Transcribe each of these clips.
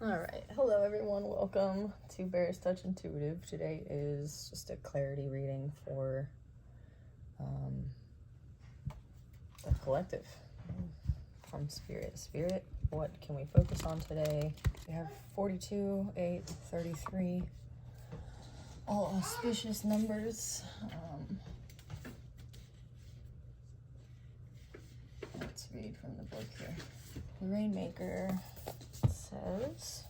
Alright, hello everyone, welcome to Bear's Touch Intuitive. Today is just a clarity reading for the collective from Spirit. Spirit, what can we focus on today? We have 42, 8, 33, all auspicious numbers. Let's read from the book here. The Rainmaker says,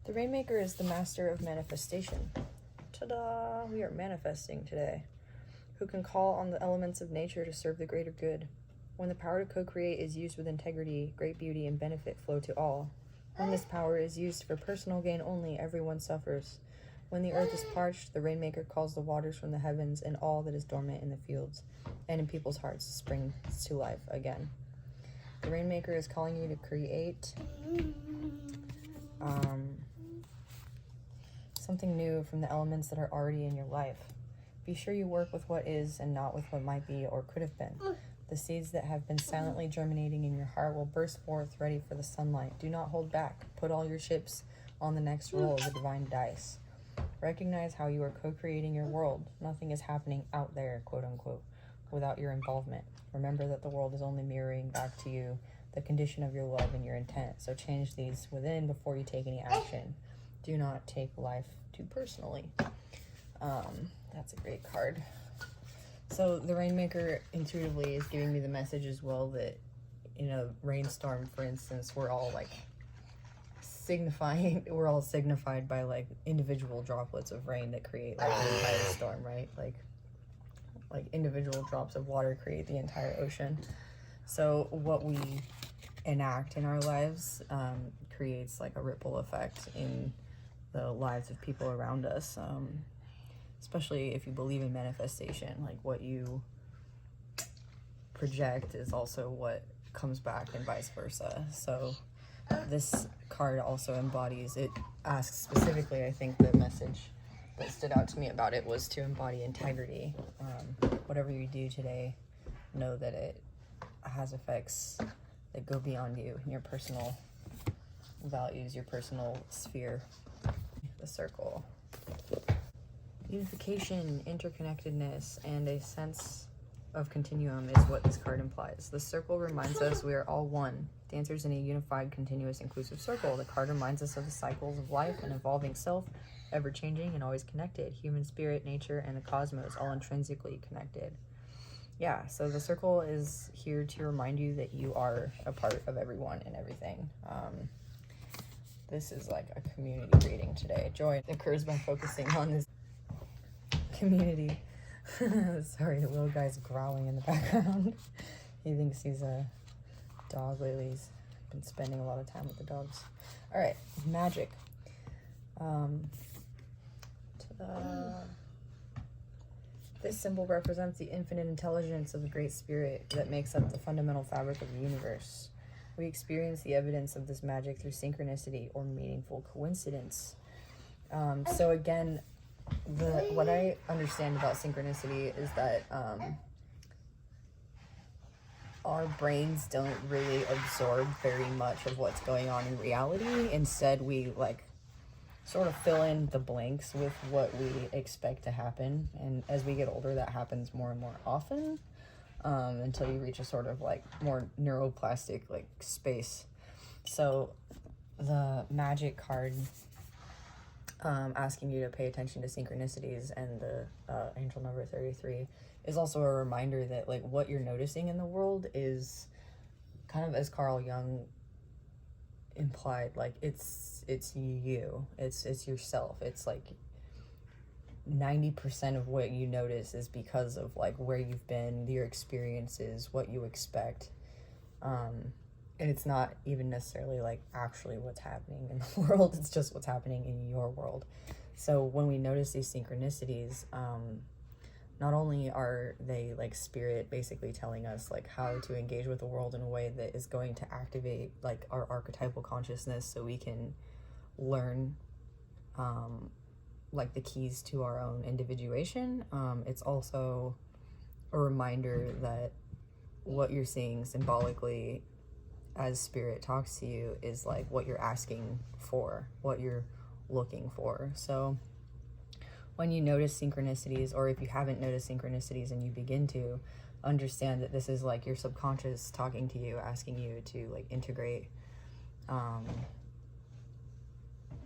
the Rainmaker is the master of manifestation. Ta-da! We are manifesting today. Who can call on the elements of nature to serve the greater good. When the power to co-create is used with integrity, great beauty and benefit flow to all. When this power is used for personal gain only, everyone suffers. When the earth is parched, the Rainmaker calls the waters from the heavens and all that is dormant in the fields and in people's hearts springs to life again. The Rainmaker is calling you to create something new from the elements that are already in your life. Be sure you work with what is and not with what might be or could have been. The seeds that have been silently germinating in your heart will burst forth ready for the sunlight. Do not hold back. Put all your chips on the next roll of the divine dice. Recognize how you are co-creating your world. Nothing is happening out there, quote unquote, without your involvement. Remember that the world is only mirroring back to you the condition of your love and your intent. So change these within before you take any action. Do not take life too personally. That's a great card. So the Rainmaker intuitively is giving me the message as well that in a rainstorm, for instance, we're all signified by like individual droplets of rain that create like the entire storm, right? Like individual drops of water create the entire ocean. So what we enact in our lives creates like a ripple effect in the lives of people around us. Especially if you believe in manifestation, like what you project is also what comes back and vice versa. So this card also embodies, it asks specifically, I think the message that stood out to me about it was to embody integrity. Whatever you do today, know that it has effects that go beyond you and your personal values, your personal sphere. The circle. Unification, interconnectedness, and a sense of continuum is what this card implies. The circle reminds us we are all one, dancers in a unified, continuous, inclusive circle. The card reminds us of the cycles of life, an evolving self, ever-changing and always connected. Human spirit, nature, and the cosmos, all intrinsically connected. Yeah, so the circle is here to remind you that you are a part of everyone and everything. This is like a community reading today. Joy occurs by focusing on this community. Sorry, the little guy's growling in the background. He thinks he's a dog lately. He's been spending a lot of time with the dogs. All right, magic. This symbol represents the infinite intelligence of the Great Spirit that makes up the fundamental fabric of the universe. We experience the evidence of this magic through synchronicity or meaningful coincidence. So again, what I understand about synchronicity is that our brains don't really absorb very much of what's going on in reality. Instead, we like sort of fill in the blanks with what we expect to happen. And as we get older, that happens more and more often. Until you reach a sort of like more neuroplastic like space. So the magic card asking you to pay attention to synchronicities and the angel number 33 is also a reminder that like what you're noticing in the world is kind of, as Carl Jung implied, like it's you, it's yourself. It's like 90% of what you notice is because of like where you've been, your experiences, what you expect, and it's not even necessarily like actually what's happening in the world. It's just what's happening in your world. So when we notice these synchronicities, not only are they like spirit basically telling us like how to engage with the world in a way that is going to activate like our archetypal consciousness so we can learn like the keys to our own individuation. It's also a reminder that what you're seeing symbolically as spirit talks to you is like what you're asking for, what you're looking for. So when you notice synchronicities, or if you haven't noticed synchronicities and you begin to, understand that this is like your subconscious talking to you, asking you to like integrate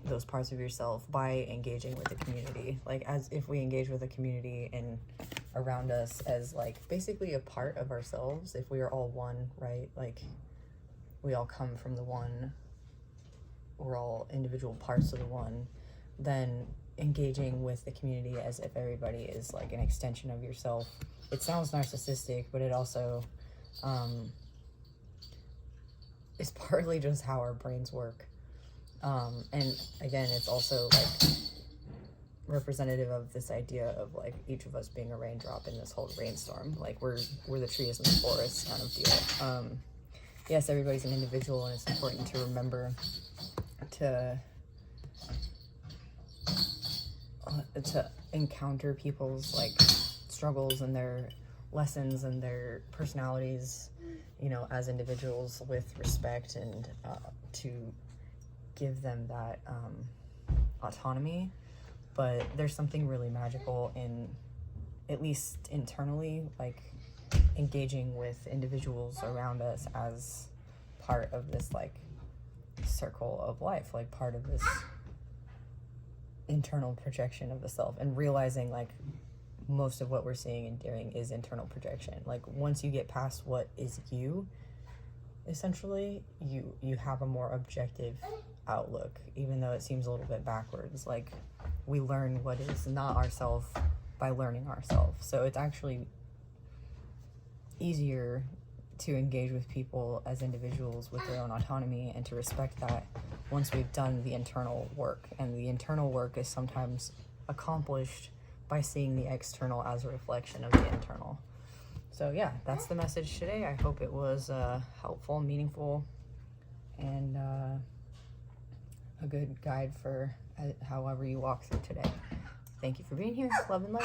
those parts of yourself by engaging with the community. Like, as if we engage with the community and around us as like basically a part of ourselves, if we are all one, right? Like, we all come from the one, we're all individual parts of the one, then engaging with the community as if everybody is like an extension of yourself. It sounds narcissistic, but it also is partly just how our brains work. And again, it's also like representative of this idea of like each of us being a raindrop in this whole rainstorm. Like we're the trees in the forest kind of deal. Yes, everybody's an individual, and it's important to remember to encounter people's like struggles and their lessons and their personalities, you know, as individuals with respect, and to give them that autonomy. But there's something really magical in, at least internally, like engaging with individuals around us as part of this like circle of life, like part of this internal projection of the self, and realizing like most of what we're seeing and doing is internal projection. Like once you get past what is you, essentially you have a more objective outlook, even though it seems a little bit backwards. Like we learn what is not ourself by learning ourselves. So it's actually easier to engage with people as individuals with their own autonomy, and to respect that once we've done the internal work. And the internal work is sometimes accomplished by seeing the external as a reflection of the internal. So yeah, that's the message today. I hope it was helpful, meaningful, and a good guide for however you walk through today. Thank you for being here. Love and light.